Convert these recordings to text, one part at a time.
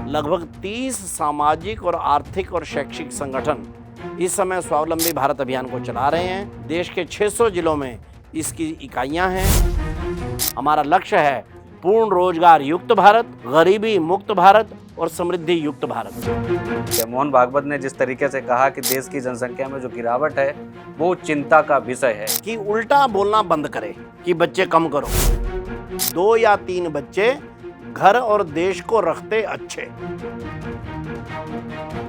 लगभग 30 सामाजिक और आर्थिक और शैक्षिक संगठन इस समय स्वावलंबी भारत अभियान को चला रहे हैं। देश के 600 जिलों में इसकी इकाइयां हैं। हमारा लक्ष्य है पूर्ण रोजगार युक्त भारत, गरीबी मुक्त भारत और समृद्धि युक्त भारत। मोहन भागवत ने जिस तरीके से कहा कि देश की जनसंख्या में जो गिरावट है वो चिंता का विषय है, कि उल्टा बोलना बंद करे कि बच्चे कम करो। 2 या 3 बच्चे घर और देश को रखते अच्छे।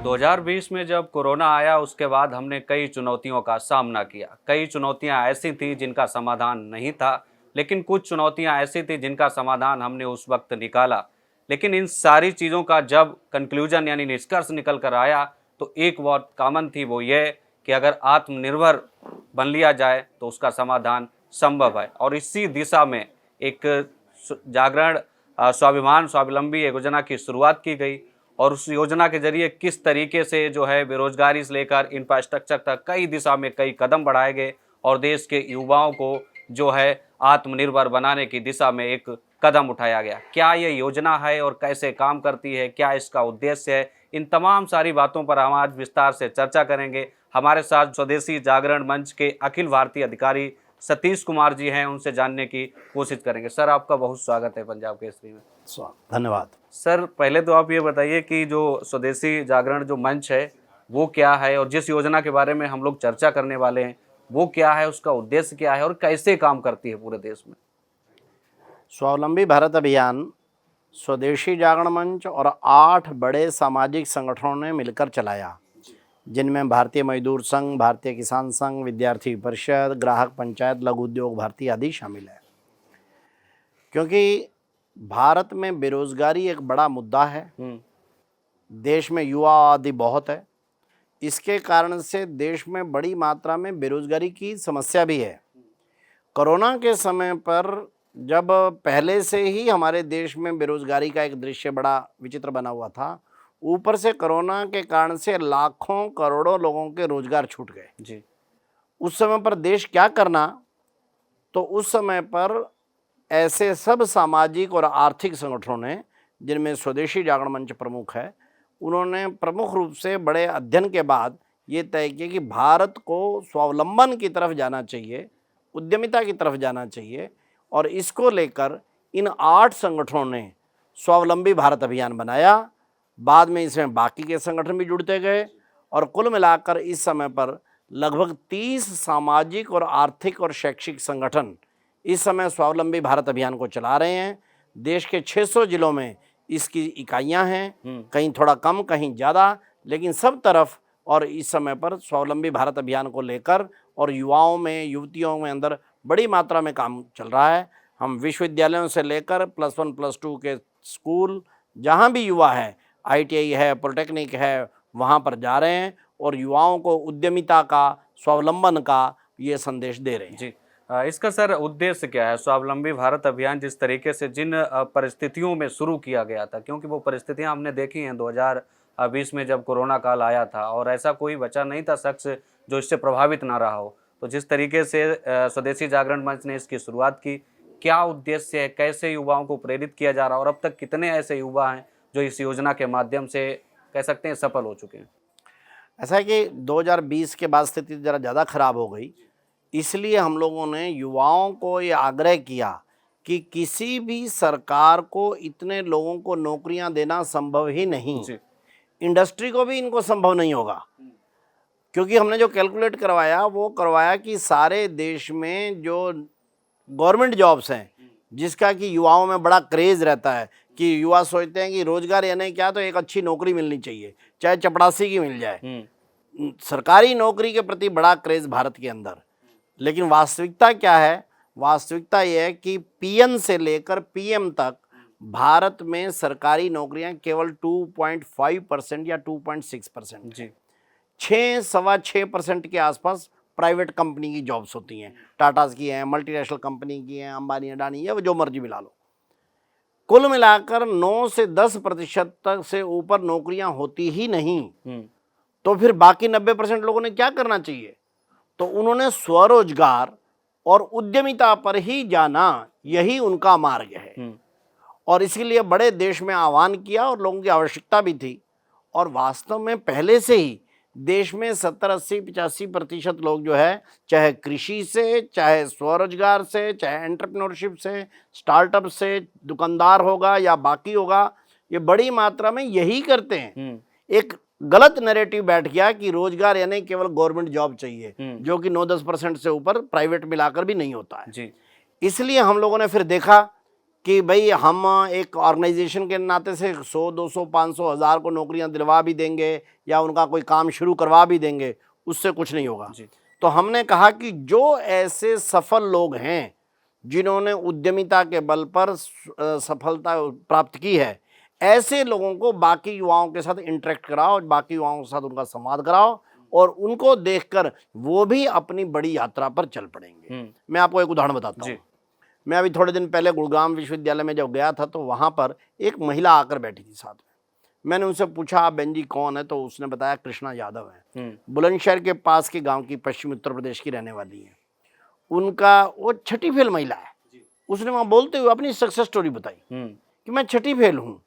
2020 में जब कोरोना आया उसके बाद हमने कई चुनौतियों का सामना किया। कई चुनौतियां ऐसी थी जिनका समाधान नहीं था, लेकिन कुछ चुनौतियां ऐसी थी जिनका समाधान हमने उस वक्त निकाला। लेकिन इन सारी चीज़ों का जब कंक्लूजन यानी निष्कर्ष निकल कर आया तो एक बात कॉमन थी, वो ये कि अगर आत्मनिर्भर बन लिया जाए तो उसका समाधान संभव है। और इसी दिशा में एक जागरण स्वाभिमान स्वावलंबी योजना की शुरुआत की गई और उस योजना के जरिए किस तरीके से जो है बेरोजगारी से लेकर इंफ्रास्ट्रक्चर तक कई दिशा में कई कदम बढ़ाए गए और देश के युवाओं को जो है आत्मनिर्भर बनाने की दिशा में एक कदम उठाया गया। क्या ये योजना है और कैसे काम करती है, क्या इसका उद्देश्य है, इन तमाम सारी बातों पर हम आज विस्तार से चर्चा करेंगे। हमारे साथ स्वदेशी जागरण मंच के अखिल भारतीय अधिकारी सतीश कुमार जी हैं, उनसे जानने की कोशिश करेंगे। सर, आपका बहुत स्वागत है पंजाब केसरी में। धन्यवाद। सर, पहले तो आप ये बताइए कि जो स्वदेशी जागरण जो मंच है वो क्या है और जिस योजना के बारे में हम लोग चर्चा करने वाले हैं वो क्या है, उसका उद्देश्य क्या है और कैसे काम करती है पूरे देश में। स्वावलंबी भारत अभियान स्वदेशी जागरण मंच और 8 बड़े सामाजिक संगठनों ने मिलकर चलाया, जिनमें भारतीय मजदूर संघ, भारतीय किसान संघ, विद्यार्थी परिषद, ग्राहक पंचायत, लघु उद्योग भारती आदि शामिल है। क्योंकि भारत में बेरोजगारी एक बड़ा मुद्दा है, देश में युवा आबादी बहुत है, इसके कारण से देश में बड़ी मात्रा में बेरोजगारी की समस्या भी है। कोरोना के समय पर जब पहले से ही हमारे देश में बेरोजगारी का एक दृश्य बड़ा विचित्र बना हुआ था, ऊपर से कोरोना के कारण से लाखों करोड़ों लोगों के रोजगार छूट गए जी। उस समय पर देश क्या करना, तो उस समय पर ऐसे सब सामाजिक और आर्थिक संगठनों ने, जिनमें स्वदेशी जागरण मंच प्रमुख है, उन्होंने प्रमुख रूप से बड़े अध्ययन के बाद ये तय किया कि भारत को स्वावलंबन की तरफ जाना चाहिए, उद्यमिता की तरफ जाना चाहिए। और इसको लेकर इन 8 संगठनों ने स्वावलंबी भारत अभियान बनाया। बाद में इसमें बाकी के संगठन भी जुड़ते गए और कुल मिलाकर इस समय पर लगभग 30 सामाजिक और आर्थिक और शैक्षिक संगठन इस समय स्वावलंबी भारत अभियान को चला रहे हैं। देश के 600 जिलों में इसकी इकाइयां हैं, कहीं थोड़ा कम कहीं ज़्यादा, लेकिन सब तरफ। और इस समय पर स्वावलंबी भारत अभियान को लेकर और युवाओं में, युवतियों में अंदर बड़ी मात्रा में काम चल रहा है। हम विश्वविद्यालयों से लेकर +1 +2 के स्कूल, जहाँ भी युवा है, ITI है, पॉलिटेक्निक है, वहाँ पर जा रहे हैं और युवाओं को उद्यमिता का, स्वावलंबन का ये संदेश दे रहे हैं। जी, इसका सर उद्देश्य क्या है? स्वावलंबी भारत अभियान जिस तरीके से जिन परिस्थितियों में शुरू किया गया था, क्योंकि वो परिस्थितियां हमने देखी हैं 2020 में जब कोरोना काल आया था और ऐसा कोई बचा नहीं था शख्स जो इससे प्रभावित ना रहा हो। तो जिस तरीके से स्वदेशी जागरण मंच ने इसकी शुरुआत की, क्या उद्देश्य है, कैसे युवाओं को प्रेरित किया जा रहा है और अब तक कितने ऐसे युवा हैं जो इस योजना के माध्यम से कह सकते हैं सफल हो चुके हैं? ऐसा है कि 2020 के बाद स्थिति ज़रा ज़्यादा खराब हो गई, इसलिए हम लोगों ने युवाओं को ये आग्रह किया कि किसी भी सरकार को इतने लोगों को नौकरियां देना संभव ही नहीं, इंडस्ट्री को भी इनको संभव नहीं होगा। क्योंकि हमने जो कैलकुलेट करवाया वो करवाया कि सारे देश में जो गवर्नमेंट जॉब्स हैं, जिसका कि युवाओं में बड़ा क्रेज़ रहता है कि युवा सोचते हैं कि रोजगार यानी क्या, तो एक अच्छी नौकरी मिलनी चाहिए, चाहे चपरासी की मिल जाए। सरकारी नौकरी के प्रति बड़ा क्रेज़ भारत के अंदर। लेकिन वास्तविकता क्या है? वास्तविकता यह है कि PM से लेकर PM तक भारत में सरकारी नौकरियां केवल 2.5% या 2.6%, जी, 6-6.25% के आसपास प्राइवेट कंपनी की जॉब्स होती हैं। टाटास की हैं, मल्टीनेशनल कंपनी की हैं, अंबानी अडानी या जो मर्जी मिला लो। कुल मिलाकर 9 से 10% तक से ऊपर नौकरियां होती ही नहीं। तो फिर बाकी 90% लोगों ने क्या करना चाहिए? तो उन्होंने स्वरोजगार और उद्यमिता पर ही जाना, यही उनका मार्ग है। और इसलिए बड़े देश में आह्वान किया और लोगों की आवश्यकता भी थी। और वास्तव में पहले से ही देश में 70, 80, 85% लोग जो है, चाहे कृषि से, चाहे स्वरोजगार से, चाहे एंटरप्रेन्योरशिप से, स्टार्टअप से, दुकानदार होगा या बाकी होगा, ये बड़ी मात्रा में यही करते हैं। एक गलत नैरेटिव बैठ गया कि रोजगार यानी केवल गवर्नमेंट जॉब चाहिए, जो कि 9-10% से ऊपर प्राइवेट मिलाकर भी नहीं होता है जी। इसलिए हम लोगों ने फिर देखा कि भाई हम एक ऑर्गेनाइजेशन के नाते से 100, 200, 500, 1000 को नौकरियां दिलवा भी देंगे या उनका कोई काम शुरू करवा भी देंगे, उससे कुछ नहीं होगा। तो हमने कहा कि जो ऐसे सफल लोग हैं जिन्होंने उद्यमिता के बल पर सफलता प्राप्त की है, ऐसे लोगों को बाकी युवाओं के साथ इंटरेक्ट कराओ, बाकी युवाओं के साथ उनका संवाद कराओ और उनको देखकर वो भी अपनी बड़ी यात्रा पर चल पड़ेंगे। मैं आपको एक उदाहरण बताता हूँ। मैं अभी थोड़े दिन पहले गुड़गांव विश्वविद्यालय में जब गया था तो वहाँ पर एक महिला आकर बैठी थी साथ में। मैंने उनसे पूछा, आप बहन जी कौन है? तो उसने बताया कृष्णा यादव है, बुलंदशहर के पास के गांव की, पश्चिमी उत्तर प्रदेश की रहने वाली है। उनका वो छठी फेल महिला है। उसने वहाँ बोलते हुए अपनी सक्सेस स्टोरी बताई कि मैं छठी फेल हूँ,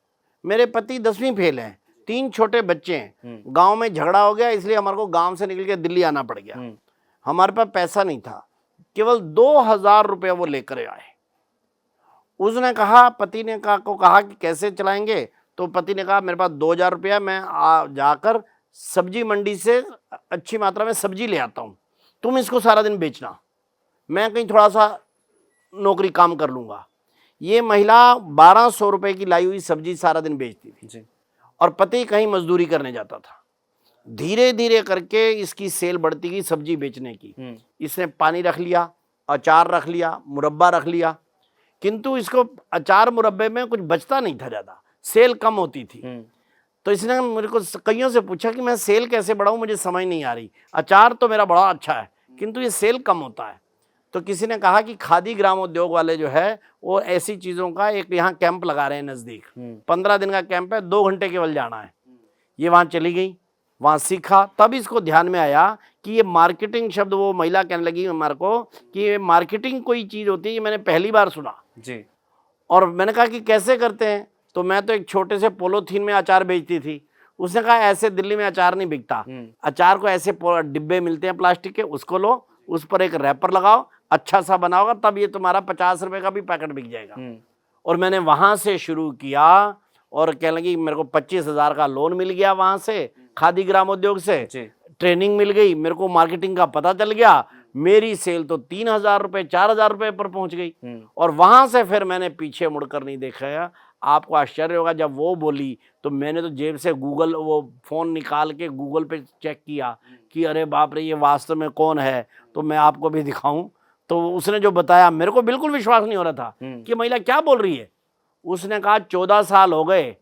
मेरे पति 10वीं फेल हैं, 3 छोटे बच्चे हैं, गांव में झगड़ा हो गया इसलिए हमारे को गांव से निकल के दिल्ली आना पड़ गया, हमारे पास पैसा नहीं था, केवल 2000 रुपये वो लेकर आए। उसने कहा, पति ने कहा कि कैसे चलाएंगे? तो पति ने कहा मेरे पास 2000 रुपया, मैं जाकर सब्जी मंडी से अच्छी मात्रा में सब्जी ले आता हूँ, तुम इसको सारा दिन बेचना, मैं कहीं थोड़ा सा नौकरी काम कर लूँगा। ये महिला 1200 रुपये की लाई हुई सब्जी सारा दिन बेचती थी और पति कहीं मजदूरी करने जाता था। धीरे धीरे करके इसकी सेल बढ़ती गई सब्जी बेचने की। इसने पानी रख लिया, अचार रख लिया, मुरब्बा रख लिया, किंतु इसको अचार मुरब्बे में कुछ बचता नहीं था, ज़्यादा सेल कम होती थी। तो इसने मेरे को कईयों से पूछा कि मैं सेल कैसे बढ़ाऊं, मुझे समझ नहीं आ रही, अचार तो मेरा बड़ा अच्छा है किंतु ये सेल कम होता है। तो किसी ने कहा कि खादी ग्रामोद्योग वाले जो है वो ऐसी चीज़ों का एक यहाँ कैंप लगा रहे हैं नज़दीक, 15 दिन का कैंप है, 2 घंटे केवल जाना है। ये वहाँ चली गई, वहाँ सीखा, तब इसको ध्यान में आया कि ये मार्केटिंग शब्द, वो महिला कहने लगी हमारे को कि ये मार्केटिंग कोई चीज़ होती है, ये मैंने पहली बार सुना जी। और मैंने कहा कि कैसे करते हैं? तो मैं तो एक छोटे से पोलोथीन में अचार बेचती थी। उसने कहा ऐसे दिल्ली में अचार नहीं बिकता, अचार को ऐसे डिब्बे मिलते हैं प्लास्टिक के, उसको लो, उस पर एक रैपर लगाओ, अच्छा सा बनाओगा, तब ये तुम्हारा 50 रुपए का भी पैकेट बिक जाएगा। और मैंने वहाँ से शुरू किया और कहने लगी मेरे को 25,000 का लोन मिल गया वहाँ से, खादी ग्रामोद्योग से, ट्रेनिंग मिल गई, मेरे को मार्केटिंग का पता चल गया, मेरी सेल तो 3000 रुपये, 4000 रुपये पर पहुंच गई। और वहां से फिर मैंने पीछे मुड़कर नहीं देखा। आपको आश्चर्य होगा, जब वो बोली तो मैंने तो जेब से गूगल वो फोन निकाल के गूगल पे चेक किया कि अरे बाप रे ये वास्तव में कौन है, तो मैं आपको भी दिखाऊं। तो उसने जो बताया मेरे को बिल्कुल विश्वास नहीं हो रहा था कि महिला क्या बोल रही है। उसने कहा 14 साल हो गए,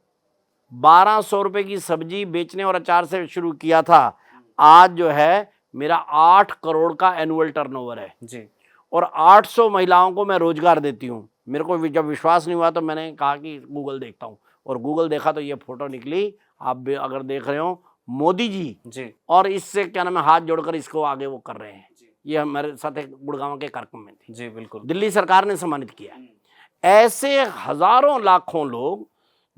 1200 रुपये की सब्जी बेचने और अचार से शुरू किया था, आज जो है मेरा 8 करोड़ का एनुअल टर्नओवर है जी, और 800 महिलाओं को मैं रोजगार देती हूँ। मेरे को जब विश्वास नहीं हुआ तो मैंने कहा कि गूगल देखता हूँ, और गूगल देखा तो ये फोटो निकली, आप भी अगर देख रहे हो, मोदी जी और इससे क्या नाम है हाथ जोड़कर इसको आगे वो कर रहे हैं। ये हमारे साथ एक गुड़गांव के कार्यक्रम में थी जी, बिल्कुल, दिल्ली सरकार ने सम्मानित किया। ऐसे हजारों लाखों लोग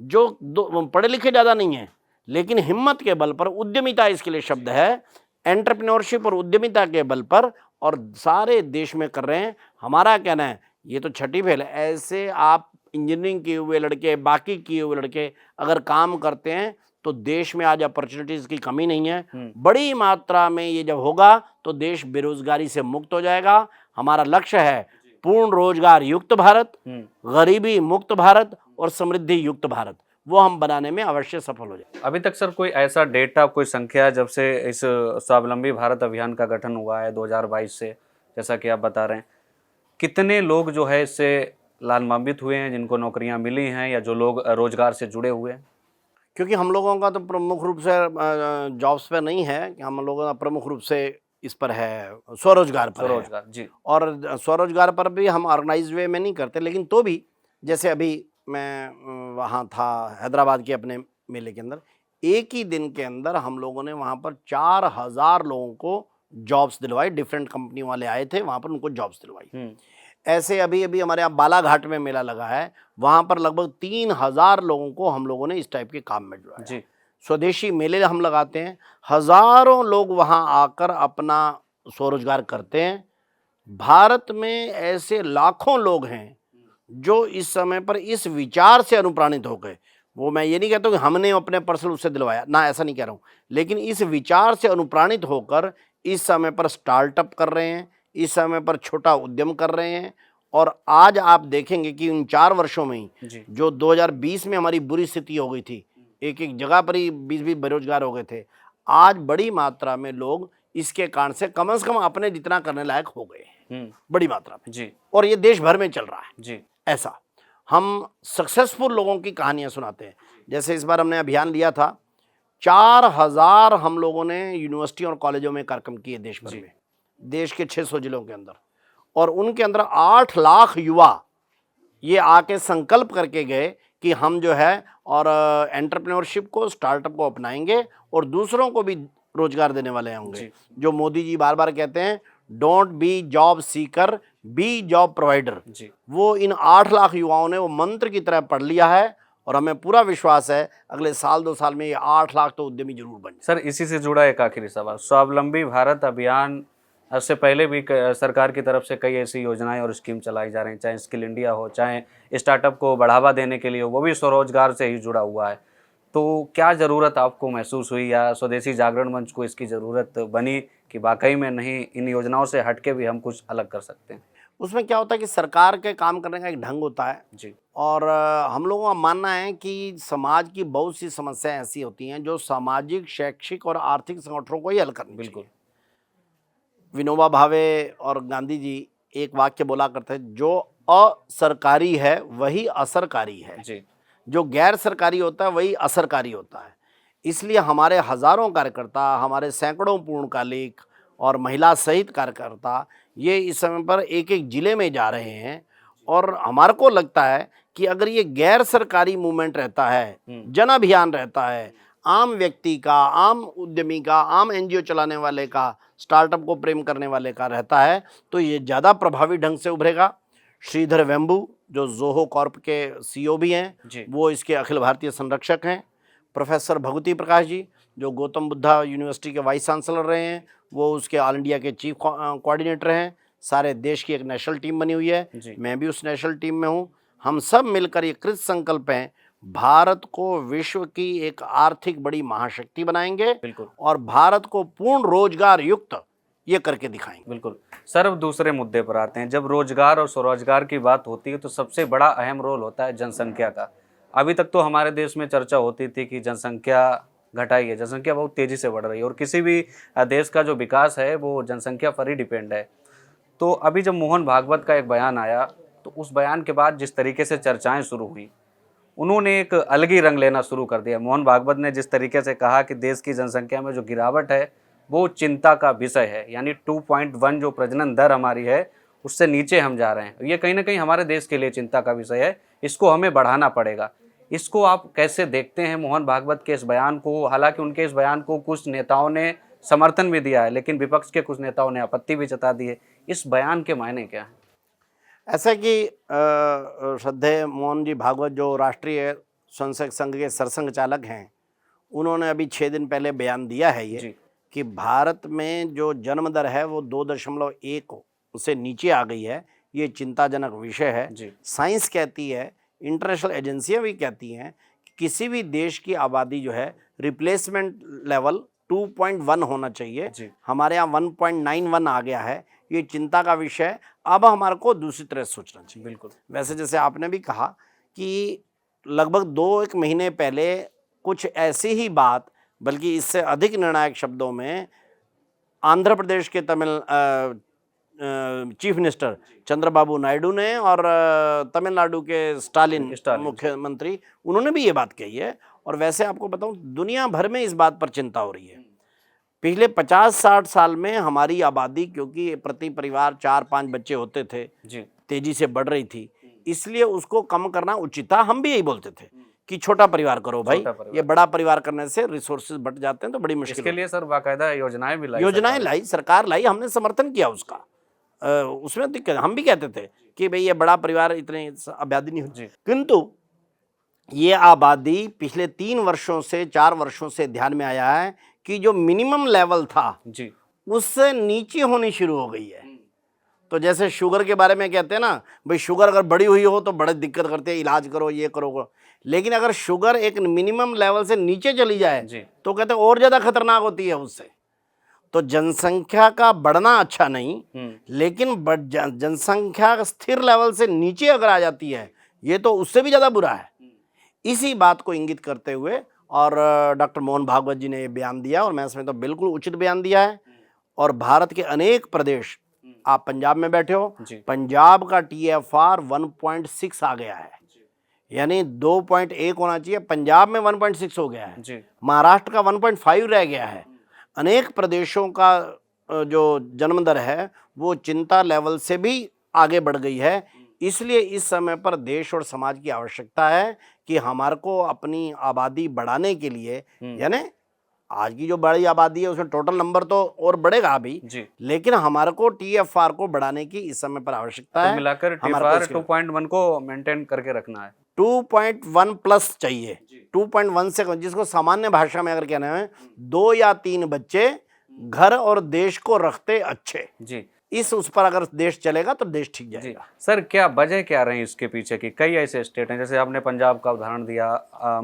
जो पढ़े लिखे ज़्यादा नहीं है लेकिन हिम्मत के बल पर, उद्यमिता इसके लिए शब्द है, एंटरप्रेन्योरशिप और उद्यमिता के बल पर, और सारे देश में कर रहे हैं। हमारा कहना है ये तो छठी फेल है, ऐसे आप इंजीनियरिंग किए हुए लड़के, बाकी किए हुए लड़के अगर काम करते हैं तो देश में आज अपॉर्चुनिटीज़ की कमी नहीं है। बड़ी मात्रा में ये जब होगा तो देश बेरोजगारी से मुक्त हो जाएगा। हमारा लक्ष्य है पूर्ण रोजगार युक्त भारत, गरीबी मुक्त भारत और समृद्धि युक्त भारत, वो हम बनाने में अवश्य सफल हो जाए। अभी तक सर कोई ऐसा डेटा, कोई संख्या जब से इस स्वावलंबी भारत अभियान का गठन हुआ है 2022 से, जैसा कि आप बता रहे हैं, कितने लोग जो है इससे लाभान्वित हुए हैं, जिनको नौकरियां मिली हैं या जो लोग रोजगार से जुड़े हुए हैं? क्योंकि हम लोगों का तो प्रमुख रूप से जॉब्स पे नहीं है, कि हम लोगों का प्रमुख रूप से इस पर है स्वरोजगार पर, स्वरोजगार जी, और स्वरोजगार पर भी हम ऑर्गेनाइज वे में नहीं करते, लेकिन तो भी जैसे अभी मैं वहाँ था हैदराबाद के अपने मेले के अंदर, एक ही दिन के अंदर हम लोगों ने वहाँ पर 4000 लोगों को जॉब्स दिलवाई। डिफरेंट कंपनी वाले आए थे वहाँ पर, उनको जॉब्स दिलवाई। ऐसे अभी अभी हमारे यहाँ बालाघाट में मेला लगा है, वहाँ पर लगभग 3,000 लोगों को हम लोगों ने इस टाइप के काम में जुड़ाया। जी स्वदेशी मेले हम लगाते हैं, हज़ारों लोग वहाँ आकर अपना स्वरोजगार करते हैं। भारत में ऐसे लाखों लोग हैं जो इस समय पर इस विचार से अनुप्राणित हो गए। वो मैं ये नहीं कहता हूँ कि हमने अपने पर्सनल उससे दिलवाया ना, ऐसा नहीं कह रहा हूँ, लेकिन इस विचार से अनुप्राणित होकर इस समय पर स्टार्टअप कर रहे हैं, इस समय पर छोटा उद्यम कर रहे हैं। और आज आप देखेंगे कि उन 4 वर्षों में ही जी जो 2020 में हमारी बुरी स्थिति हो गई थी, एक एक जगह पर ही 20-20 बेरोजगार हो गए थे, आज बड़ी मात्रा में लोग इसके कारण से कम अपने जितना करने लायक हो गए हैं, बड़ी मात्रा में। जी और ये देश भर में चल रहा है। जी ऐसा हम सक्सेसफुल लोगों की कहानियां सुनाते हैं। जैसे इस बार हमने अभियान लिया था, 4,000 हम लोगों ने यूनिवर्सिटी और कॉलेजों में कार्यक्रम किए देश भर में, देश के 600 जिलों के अंदर, और उनके अंदर 8 लाख युवा ये आके संकल्प करके गए कि हम जो है और एंटरप्रेन्योरशिप को, स्टार्टअप को अपनाएंगे और दूसरों को भी रोजगार देने वाले होंगे। जो मोदी जी बार बार कहते हैं, don't be job seeker, be job provider. वो इन 8 लाख युवाओं ने वो मंत्र की तरह पढ़ लिया है और हमें पूरा विश्वास है अगले साल 2 साल में ये 8 लाख तो उद्यमी जरूर बन जाए। सर, इसी से जुड़ा एक आखिरी सवाल, स्वावलंबी भारत अभियान से पहले भी सरकार की तरफ से कई ऐसी योजनाएं और स्कीम चलाई जा रही हैं, चाहे स्किल इंडिया हो, चाहे स्टार्टअप को बढ़ावा देने के लिए हो, वो भी स्वरोजगार से ही जुड़ा हुआ है। तो क्या ज़रूरत आपको महसूस हुई या स्वदेशी जागरण मंच को इसकी ज़रूरत बनी कि वाकई में नहीं, इन योजनाओं से हट के भी हम कुछ अलग कर सकते हैं? उसमें क्या होता है कि सरकार के काम करने का एक ढंग होता है जी और हम लोगों का मानना है कि समाज की बहुत सी समस्याएं ऐसी होती हैं जो सामाजिक, शैक्षिक और आर्थिक संगठनों को ही हल करनी बिल्कुल। चाहिए। विनोबा भावे और गांधी जी एक वाक्य बोला करते थे, जो असरकारी है वही असरकारी है, जी जो गैर सरकारी होता है वही असरकारी होता है। इसलिए हमारे हजारों कार्यकर्ता, हमारे सैकड़ों पूर्णकालिक और महिला सहित कार्यकर्ता ये इस समय पर एक एक जिले में जा रहे हैं और हमारे को लगता है कि अगर ये गैर सरकारी मूवमेंट रहता है, जन अभियान रहता है, आम व्यक्ति का, आम उद्यमी का, आम एनजीओ चलाने वाले का, स्टार्टअप को प्रेम करने वाले का रहता है, तो ये ज़्यादा प्रभावी ढंग से उभरेगा। श्रीधर वेम्बू जो जोहो कॉर्प के सीईओ भी हैं, वो इसके अखिल भारतीय संरक्षक हैं। प्रोफेसर भगवती प्रकाश जी जो गौतम बुद्धा यूनिवर्सिटी के वाइस चांसलर रहे हैं, वो उसके ऑल इंडिया के चीफ कोऑर्डिनेटर हैं। सारे देश की एक नेशनल टीम बनी हुई है, मैं भी उस नेशनल टीम में हूँ। हम सब मिलकर ये कृत संकल्प हैं, भारत को विश्व की एक आर्थिक बड़ी महाशक्ति बनाएंगे और भारत को पूर्ण रोजगार युक्त ये करके दिखाएंगे। बिल्कुल सर, अब दूसरे मुद्दे पर आते हैं। जब रोजगार और स्वरोजगार की बात होती है तो सबसे बड़ा अहम रोल होता है जनसंख्या का। अभी तक तो हमारे देश में चर्चा होती थी कि जनसंख्या घटाई है, जनसंख्या बहुत तेजी से बढ़ रही है और किसी भी देश का जो विकास है वो जनसंख्या पर ही डिपेंड है। तो अभी जब मोहन भागवत का एक बयान आया तो उस बयान के बाद जिस तरीके से चर्चाएं शुरू हुई, उन्होंने एक अलग ही रंग लेना शुरू कर दिया। मोहन भागवत ने जिस तरीके से कहा कि देश की जनसंख्या में जो गिरावट है वो चिंता का विषय है, यानी 2.1 जो प्रजनन दर हमारी है उससे नीचे हम जा रहे हैं। ये कहीं ना कहीं हमारे देश के लिए चिंता का विषय है, इसको हमें बढ़ाना पड़ेगा। इसको आप कैसे देखते हैं मोहन भागवत के इस बयान को? हालांकि उनके इस बयान को कुछ नेताओं ने समर्थन भी दिया है, लेकिन विपक्ष के कुछ नेताओं ने आपत्ति भी जता दी है। इस बयान के मायने क्या है? ऐसा कि श्रद्धेय मोहन जी भागवत जो राष्ट्रीय स्वयंसेवक संघ के सरसंघ चालक हैं, उन्होंने अभी 6 दिन पहले बयान दिया है ये कि भारत में जो जन्म दर है वो 2.1 से नीचे आ गई है। ये चिंताजनक विषय है। साइंस कहती है, इंटरनेशनल एजेंसियां भी कहती हैं कि किसी भी देश की आबादी जो है रिप्लेसमेंट लेवल 2.1 होना चाहिए। हमारे यहाँ 1.91 आ गया है। ये चिंता का विषय। अब हमारे को दूसरी तरह सोचना चाहिए। बिल्कुल। वैसे जैसे आपने भी कहा कि लगभग 2-1 महीने पहले कुछ ऐसी ही बात, बल्कि इससे अधिक निर्णायक शब्दों में, आंध्र प्रदेश के चीफ मिनिस्टर चंद्रबाबू नायडू ने और तमिलनाडु के स्टालिन मुख्यमंत्री, उन्होंने भी ये बात कही है। और वैसे आपको बताऊं, दुनिया भर में इस बात पर चिंता हो रही है। पिछले 50-60 साल में हमारी आबादी, क्योंकि प्रति परिवार 4-5 बच्चे होते थे, तेजी से बढ़ रही थी, इसलिए उसको कम करना उचित था। हम भी यही बोलते थे कि छोटा परिवार करो भाई, ये बड़ा परिवार करने से रिसोर्सेज बढ़ जाते हैं तो बड़ी मुश्किल। इसके लिए सर बाकायदा योजनाएं भी लाई, योजनाएं लाई, सरकार लाई, हमने समर्थन किया उसका। उसमें दिक्कत, हम भी कहते थे कि भाई ये बड़ा परिवार, इतने आबादी नहीं होती, जी। किंतु ये आबादी पिछले 3 वर्षों से 4 वर्षों से ध्यान में आया है कि जो मिनिमम लेवल था जी। उससे नीचे होनी शुरू हो गई है। तो जैसे शुगर के बारे में कहते हैं ना, भाई शुगर अगर बड़ी हुई हो तो बड़ी दिक्कत करते हैं, इलाज करो, ये करो वो। लेकिन अगर शुगर एक मिनिमम लेवल से नीचे चली जाए जी। तो कहते हैं और ज़्यादा खतरनाक होती है उससे। तो जनसंख्या का बढ़ना अच्छा नहीं, लेकिन जनसंख्या स्थिर लेवल से नीचे अगर आ जाती है ये तो उससे भी ज़्यादा बुरा है। इसी बात को इंगित करते हुए और डॉक्टर मोहन भागवत जी ने ये बयान दिया, और मैं इसमें तो बिल्कुल उचित बयान दिया है। और भारत के अनेक प्रदेश, आप पंजाब में बैठे हो, जी। पंजाब का TFR 1.6 आ गया है, यानी 2.1 होना चाहिए, पंजाब में 1.6 हो गया है। जी। महाराष्ट्र का 1.5 रह गया है। अनेक प्रदेशों का जो जन्म दर है वो चिंता लेवल से भी आगे बढ़ गई है। इसलिए इस समय पर देश और समाज की आवश्यकता है कि हमारे को अपनी आबादी बढ़ाने के लिए, यानी आज की जो बड़ी आबादी है उसमें टोटल नंबर तो और बढ़ेगा अभी, जी। लेकिन हमारे को TFR को बढ़ाने की इस समय पर आवश्यकता तो है। मिलाकर हमारे को TFR इसके 2.1 को मेंटेन करके रखना है। 2.1 प्लस चाहिए, 2.1 से, जिसको सामान्य भाषा में अगर कहना है 2 या 3 बच्चे घर और देश को रखते अच्छे, जी। इस उस पर अगर देश चलेगा तो देश ठीक जी जाएगा। सर, क्या वजह क्या रही इसके पीछे की? कई ऐसे स्टेट हैं, जैसे आपने पंजाब का उदाहरण दिया,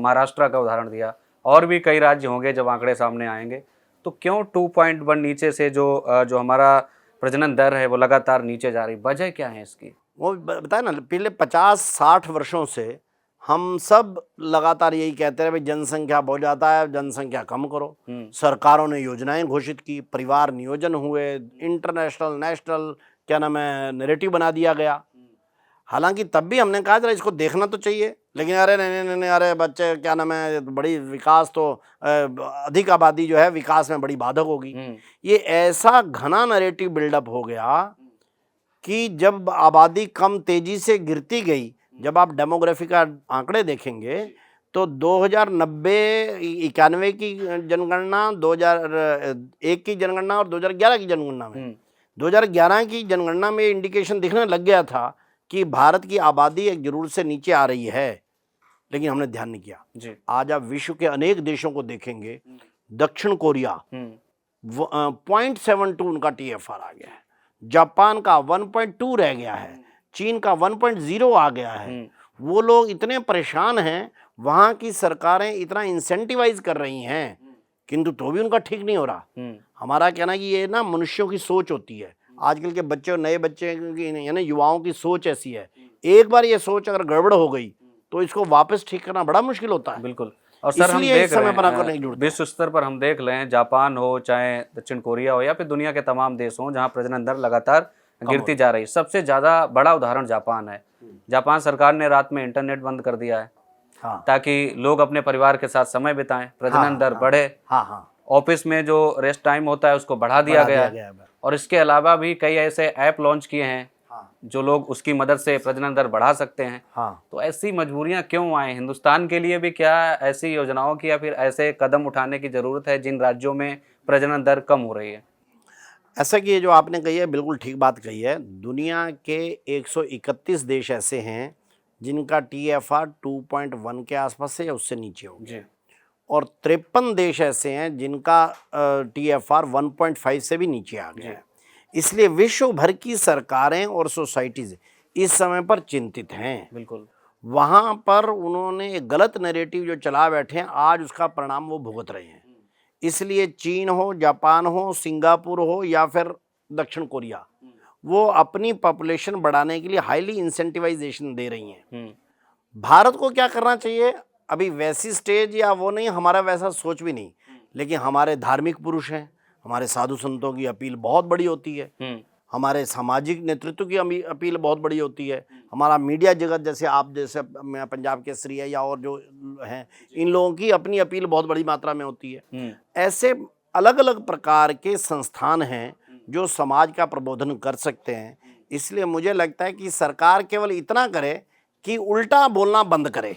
महाराष्ट्र का उदाहरण दिया, और भी कई राज्य होंगे जब आंकड़े सामने आएंगे, तो क्यों 2.1 नीचे से जो हमारा प्रजनन दर है वो लगातार नीचे जा रही, वजह क्या है इसकी? वो बताया ना, पिछले 50-60 वर्षों से हम सब लगातार यही कहते रहे भाई जनसंख्या बहुत ज़्यादा है, जनसंख्या कम करो। सरकारों ने योजनाएं घोषित की, परिवार नियोजन हुए, इंटरनेशनल नेशनल क्या नाम है नैरेटिव बना दिया गया। हालांकि तब भी हमने कहा जरा इसको देखना तो चाहिए, लेकिन अरे नहीं नहीं नहीं, अरे बच्चे क्या नाम है बड़ी विकास तो अधिक आबादी जो है विकास में बड़ी बाधक होगी। ये ऐसा घना नैरेटिव बिल्डअप हो गया कि जब आबादी कम तेजी से गिरती गई, जब आप डेमोग्राफी का आंकड़े देखेंगे तो 2090-91 की जनगणना, 2001 की जनगणना और 2011 की जनगणना में, 2011 की जनगणना में इंडिकेशन दिखने लग गया था कि भारत की आबादी एक जरूर से नीचे आ रही है, लेकिन हमने ध्यान नहीं किया। जी। आज आप विश्व के अनेक देशों को देखेंगे, दक्षिण कोरिया 0.72 उनका TFR आ गया है, जापान का 1.2 रह गया है, चीन का 1.0 आ गया है। वो लोग इतने परेशान हैं, वहाँ की सरकारें इतना इंसेंटिवाइज कर रही हैं, किंतु तो भी उनका ठीक नहीं हो रहा। हमारा कहना है कि ये ना मनुष्यों की सोच होती है, आजकल के बच्चे और नए बच्चे यानी युवाओं की सोच ऐसी है, एक बार ये सोच अगर गड़बड़ हो गई तो इसको वापस ठीक करना बड़ा मुश्किल होता है। बिल्कुल। और सर हम इसलिए देख इस समय पर रहे आकर नहीं हैं जुड़ते। विश्व स्तर पर हम देख रहे हैं, जापान हो चाहे दक्षिण कोरिया हो या फिर दुनिया के तमाम देश हों, जहां प्रजनन दर लगातार गिरती जा रही है। सबसे ज्यादा बड़ा उदाहरण जापान है। जापान सरकार ने रात में इंटरनेट बंद कर दिया है, हाँ ताकि लोग अपने परिवार के साथ समय बिताएं, प्रजनन दर बढ़े। हाँ, ऑफिस में जो रेस्ट टाइम होता है उसको बढ़ा दिया गया है। और इसके अलावा भी कई ऐसे ऐप लॉन्च किए हैं जो लोग उसकी मदद से प्रजनन दर बढ़ा सकते हैं। तो ऐसी मजबूरियां क्यों आए हिंदुस्तान के लिए भी? क्या ऐसी योजनाओं की या फिर ऐसे कदम उठाने की जरूरत है जिन राज्यों में प्रजनन दर कम हो रही है? ऐसा कि ये जो आपने कही है बिल्कुल ठीक बात कही है। दुनिया के 131 देश ऐसे हैं जिनका TFR 2.1 के आसपास है या उससे नीचे हो गया, और 53 देश ऐसे हैं जिनका TFR 1.5 से भी नीचे आ गया है। इसलिए विश्व भर की सरकारें और सोसाइटीज इस समय पर चिंतित हैं। बिल्कुल। वहाँ पर उन्होंने एक गलत नैरेटिव जो चला बैठे हैं, आज उसका परिणाम वो भुगत रहे हैं। इसलिए चीन हो, जापान हो, सिंगापुर हो या फिर दक्षिण कोरिया, वो अपनी पॉपुलेशन बढ़ाने के लिए हाईली इंसेंटिवाइजेशन दे रही हैं। भारत को क्या करना चाहिए? अभी वैसी स्टेज या वो नहीं, हमारा वैसा सोच भी नहीं, लेकिन हमारे धार्मिक पुरुष हैं, हमारे साधु संतों की अपील बहुत बड़ी होती है, हमारे सामाजिक नेतृत्व की अपील बहुत बड़ी होती है, हमारा मीडिया जगत जैसे आप जैसे मैं पंजाब केसरी है या और जो हैं, इन लोगों की अपनी अपील बहुत बड़ी मात्रा में होती है। ऐसे अलग अलग प्रकार के संस्थान हैं जो समाज का प्रबोधन कर सकते हैं। इसलिए मुझे लगता है कि सरकार केवल इतना करे कि उल्टा बोलना बंद करे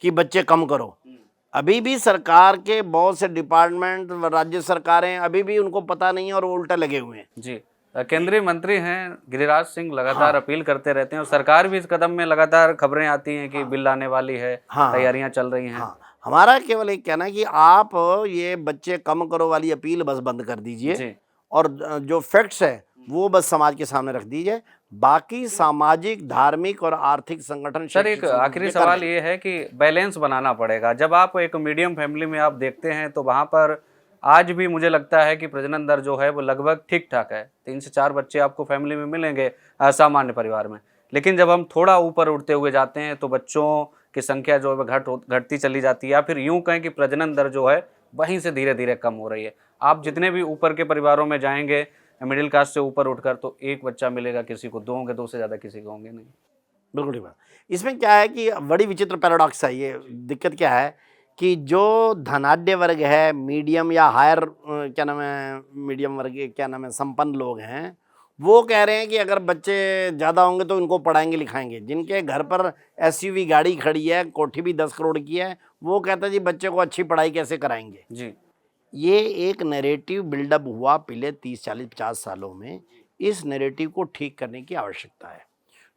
कि बच्चे कम करो। अभी भी सरकार के बहुत से डिपार्टमेंट, राज्य सरकारें अभी भी उनको पता नहीं है और वो उल्टा लगे हुए हैं। केंद्रीय मंत्री हैं गिरिराज सिंह, लगातार अपील करते रहते हैं और सरकार भी इस कदम में लगातार खबरें आती हैं कि बिल आने वाली है, तैयारियां चल रही हैं। हाँ, हमारा केवल एक कहना है कि आप ये बच्चे कम करो वाली अपील बस बंद कर दीजिए जी। और जो फैक्ट्स है वो बस समाज के सामने रख दीजिए। बाकी सामाजिक, धार्मिक और आर्थिक संगठन, सर, एक शैक्षिक संगठन आखिरी ये कर सवाल लें। ये है कि बैलेंस बनाना पड़ेगा। जब आप एक मीडियम फैमिली में आप देखते हैं तो वहाँ पर आज भी मुझे लगता है कि प्रजनन दर जो है वो लगभग ठीक ठाक है। 3 से 4 बच्चे आपको फैमिली में मिलेंगे सामान्य परिवार में। लेकिन जब हम थोड़ा ऊपर उठते हुए जाते हैं तो बच्चों की संख्या जो है वो घटती चली जाती है, या फिर यूँ कहें कि प्रजनन दर जो है वहीं से धीरे धीरे कम हो रही है। आप जितने भी ऊपर के परिवारों में जाएंगे मिडिल क्लास से ऊपर उठकर, तो 1 बच्चा मिलेगा, किसी को 2 होंगे, 2 से ज़्यादा किसी को होंगे नहीं। बिल्कुल ठीक बात। इसमें क्या है कि बड़ी विचित्र पैराडॉक्स है ये। दिक्कत क्या है कि जो धनाढ्य वर्ग है, मीडियम या हायर क्या नाम है, मीडियम वर्ग क्या नाम है, संपन्न लोग हैं, वो कह रहे हैं कि अगर बच्चे ज़्यादा होंगे तो इनको पढ़ाएंगे लिखाएंगे। जिनके घर पर एसयूवी गाड़ी खड़ी है, कोठी भी 10 करोड़ की है, वो कहता है जी बच्चे को अच्छी पढ़ाई कैसे कराएंगे। जी। ये एक नैरेटिव बिल्डअप हुआ पिछले 30, 40, 50 सालों में। इस नैरेटिव को ठीक करने की आवश्यकता है।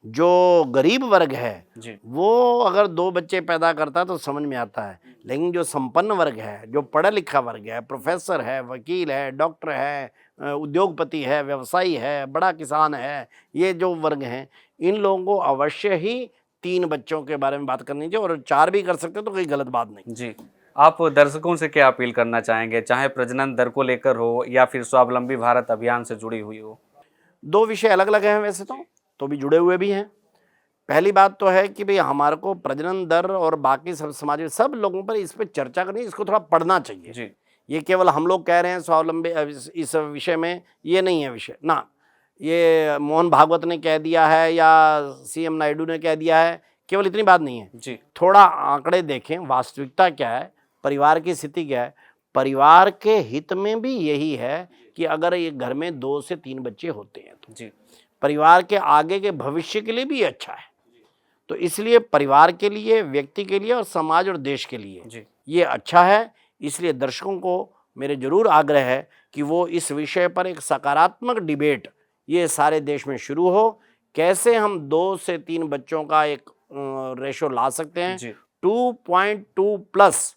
जो गरीब वर्ग है जी। वो अगर 2 बच्चे पैदा करता है तो समझ में आता है, लेकिन जो संपन्न वर्ग है, जो पढ़ा लिखा वर्ग है, प्रोफेसर है, वकील है, डॉक्टर है, उद्योगपति है, व्यवसायी है, बड़ा किसान है, ये जो वर्ग हैं, इन लोगों को अवश्य ही 3 बच्चों के बारे में बात करनी चाहिए और 4 भी कर सकते हैं तो कोई गलत बात नहीं। जी। आप दर्शकों से क्या अपील करना चाहेंगे, चाहे प्रजनन दर को लेकर हो या फिर स्वावलंबी भारत अभियान से जुड़ी हुई हो? 2 विषय अलग-अलग हैं वैसे तो भी जुड़े हुए भी हैं। पहली बात तो है कि भई हमारे को प्रजनन दर और बाकी सब समाज में सब लोगों पर इस पे चर्चा करनी, इसको थोड़ा पढ़ना चाहिए। जी। ये केवल हम लोग कह रहे हैं स्वावलंबी इस विषय में, ये नहीं है विषय ना। ये मोहन भागवत ने कह दिया है या सीएम नायडू ने कह दिया है, केवल इतनी बात नहीं है। जी। थोड़ा आंकड़े देखें, वास्तविकता क्या है, परिवार की स्थिति क्या है। परिवार के हित में भी यही है कि अगर एक घर में 2 से 3 बच्चे होते हैं तो जी। परिवार के आगे के भविष्य के लिए भी ये अच्छा है। तो इसलिए परिवार के लिए, व्यक्ति के लिए और समाज और देश के लिए जी। ये अच्छा है। इसलिए दर्शकों को मेरे ज़रूर आग्रह है कि वो इस विषय पर एक सकारात्मक डिबेट ये सारे देश में शुरू हो। कैसे हम 2 से 3 बच्चों का एक रेशो ला सकते हैं। जी। 2.2 प्लस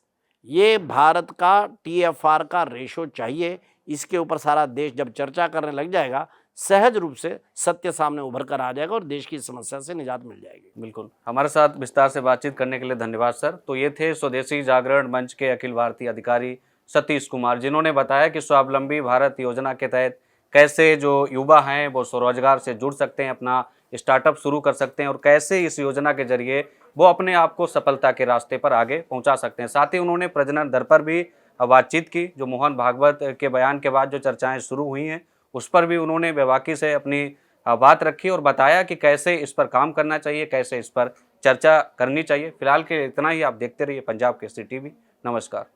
ये भारत का TFR का रेशो चाहिए। इसके ऊपर सारा देश जब चर्चा करने लग जाएगा, सहज रूप से सत्य सामने उभर कर आ जाएगा और देश की समस्या से निजात मिल जाएगी। बिल्कुल। हमारे साथ विस्तार से बातचीत करने के लिए धन्यवाद सर। तो ये थे स्वदेशी जागरण मंच के अखिल भारतीय अधिकारी सतीश कुमार, जिन्होंने बताया कि स्वावलंबी भारत योजना के तहत कैसे जो युवा हैं वो स्वरोजगार से जुड़ सकते हैं, अपना स्टार्टअप शुरू कर सकते हैं और कैसे इस योजना के जरिए वो अपने आप को सफलता के रास्ते पर आगे पहुंचा सकते हैं। साथ ही उन्होंने प्रजनन दर पर भी बातचीत की। जो मोहन भागवत के बयान के बाद जो चर्चाएं शुरू हुई हैं उस पर भी उन्होंने बेबाकी से अपनी बात रखी और बताया कि कैसे इस पर काम करना चाहिए, कैसे इस पर चर्चा करनी चाहिए। फिलहाल के इतना ही। आप देखते रहिए पंजाब केसरी टीवी। नमस्कार।